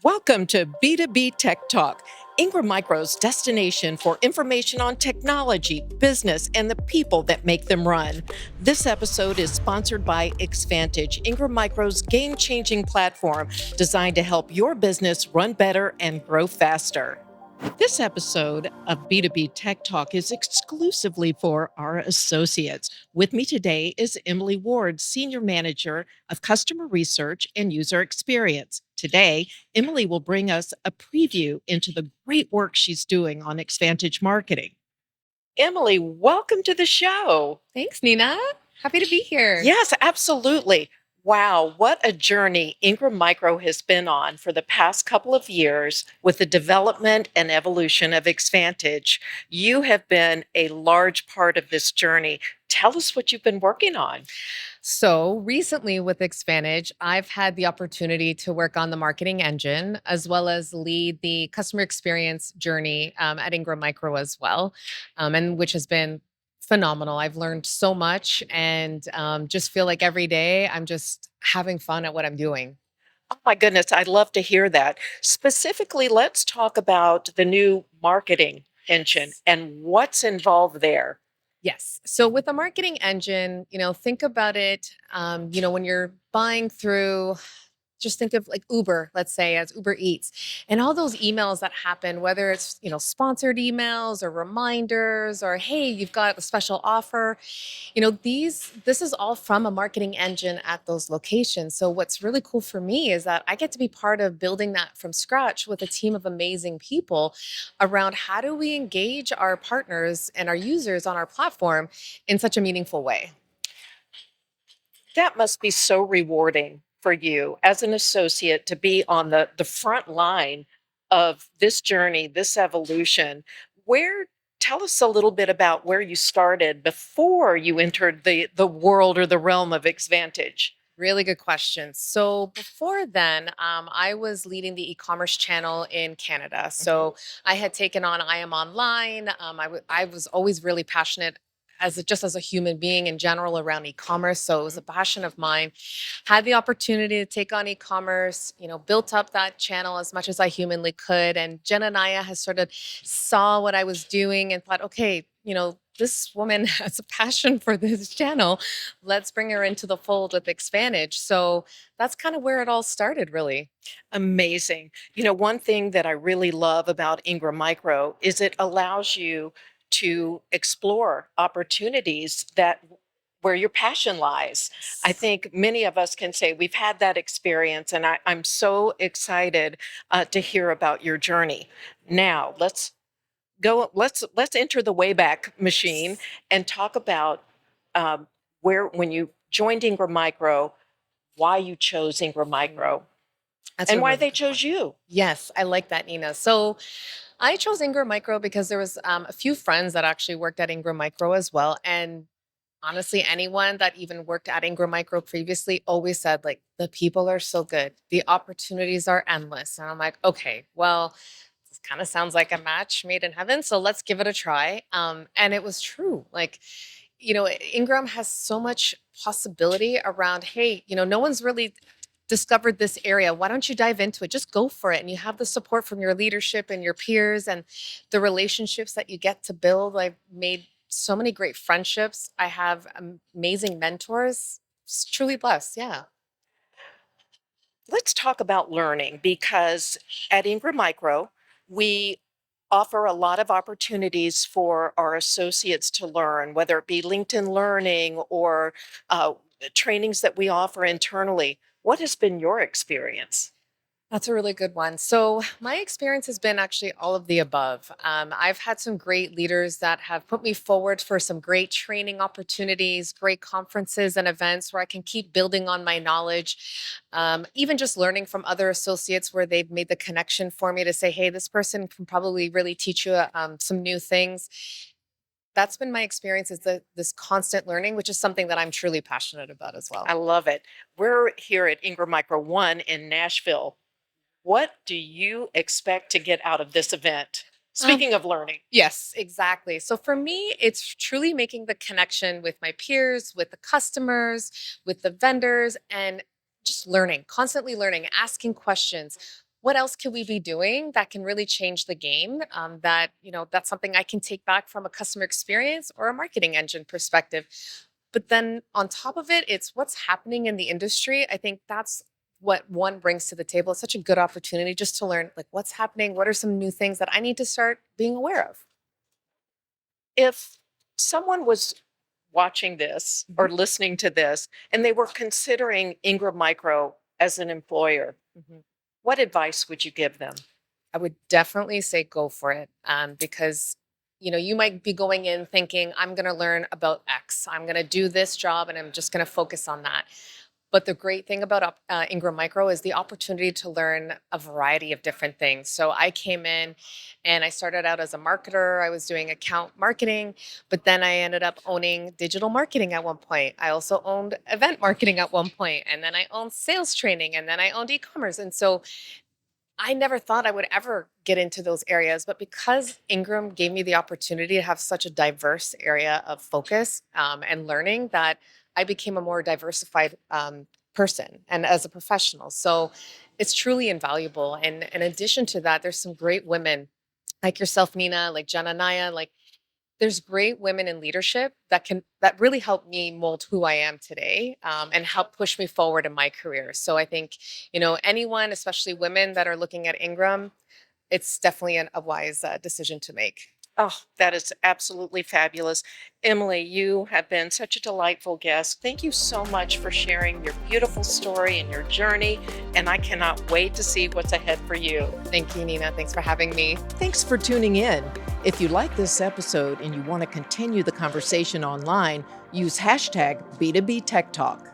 Welcome to B2B Tech Talk, Ingram Micro's destination for information on technology, business, and the people that make them run. This episode is sponsored by Xvantage, Ingram Micro's game changing platform designed to help your business run better and grow faster. This episode of B2B Tech Talk is exclusively for our associates. With me today is Emily Ward, Senior Manager of Customer Research and User Experience. Today, Emily will bring us a preview into the great work she's doing on Xvantage marketing. Emily, welcome to the show. Thanks, Nina. Happy to be here. Yes, absolutely. Wow, what a journey Ingram Micro has been on for the past couple of years with the development and evolution of Xvantage. You have been a large part of this journey. Tell us what you've been working on. So recently with Xvantage, I've had the opportunity to work on the marketing engine as well as lead the customer experience journey at Ingram Micro as well, and which has been phenomenal. I've learned so much and just feel like every day I'm just having fun at what I'm doing. Oh my goodness, I'd love to hear that. Specifically, let's talk about the new marketing engine and what's involved there. Yes. So with a marketing engine, think about it, when you're buying through, just think of like Uber, let's say, as Uber Eats, and all those emails that happen, whether it's, sponsored emails or reminders or, hey, you've got a special offer, this is all from a marketing engine at those locations. So what's really cool for me is that I get to be part of building that from scratch with a team of amazing people around how do we engage our partners and our users on our platform in such a meaningful way. That must be so rewarding for you as an associate to be on the front line of this journey, this evolution. Where Tell us a little bit about where you started before you entered the world or the realm of Xvantage. Really good question. So before then, I was leading the e-commerce channel in Canada. So I had taken on I Am Online. I was always really passionate just as a human being in general around e-commerce. So it was a passion of mine. Had the opportunity to take on e-commerce, built up that channel as much as I humanly could. And Jenna and Aya has sort of saw what I was doing and thought, okay, this woman has a passion for this channel. Let's bring her into the fold with Xvantage. So that's kind of where it all started, really. Amazing. One thing that I really love about Ingram Micro is it allows you to explore opportunities that where your passion lies. I think many of us can say we've had that experience, and I'm so excited to hear about your journey. Now, let's go. Let's enter the Wayback Machine and talk about where when you joined Ingram Micro, why you chose Ingram Micro, That's and a why really they good one. chose you. Yes, I like that, Nina. So I chose Ingram Micro because there was a few friends that actually worked at Ingram Micro as well. And honestly, anyone that even worked at Ingram Micro previously always said, like, the people are so good. The opportunities are endless. And I'm like, okay, well, this kind of sounds like a match made in heaven. So let's give it a try. And it was true. Like, Ingram has so much possibility around, hey, no one's really discovered this area. Why don't you dive into it? Just go for it. And you have the support from your leadership and your peers and the relationships that you get to build. I've made so many great friendships. I have amazing mentors. It's truly blessed. Yeah. Let's talk about learning because at Ingram Micro, we offer a lot of opportunities for our associates to learn, whether it be LinkedIn Learning or trainings that we offer internally. What has been your experience? That's a really good one. So, my experience has been actually all of the above. I've had some great leaders that have put me forward for some great training opportunities, great conferences and events where I can keep building on my knowledge. Even just learning from other associates where they've made the connection for me to say, hey, this person can probably really teach you some new things. That's been my experience is this constant learning, which is something that I'm truly passionate about as well. I love it. We're here at Ingram Micro One in Nashville. What do you expect to get out of this event? Um, Speaking of learning. Yes, exactly. So for me, it's truly making the connection with my peers, with the customers, with the vendors, and just learning, constantly learning, asking questions. what else can we be doing that can really change the game? That, that's something I can take back from a customer experience or a marketing engine perspective. But then on top of it, it's what's happening in the industry. I think that's what one brings to the table. It's such a good opportunity just to learn like what's happening, what are some new things that I need to start being aware of. If someone was watching this or listening to this and they were considering Ingram Micro as an employer, Mhm. what advice would you give them? I would definitely say go for it, because you might be going in thinking I'm going to learn about X. I'm going to do this job and I'm just going to focus on that. But the great thing about Ingram Micro is the opportunity to learn a variety of different things. So I came in and I started out as a marketer. I was doing account marketing, but then I ended up owning digital marketing at one point. I also owned event marketing at one point, and then I owned sales training, and then I owned e-commerce. And so I never thought I would ever get into those areas, but because Ingram gave me the opportunity to have such a diverse area of focus and learning, that I became a more diversified person and as a professional. So it's truly invaluable. And in addition to that, there's some great women like yourself, Nina, like Jenna Naya, like there's great women in leadership that really help me mold who I am today, and help push me forward in my career. So I think anyone, especially women that are looking at Ingram, it's definitely a wise decision to make. Oh, that is absolutely fabulous. Emily, you have been such a delightful guest. Thank you so much for sharing your beautiful story and your journey. And I cannot wait to see what's ahead for you. Thank you, Nina. Thanks for having me. Thanks for tuning in. If you like this episode and you want to continue the conversation online, use hashtag B2B Tech Talk.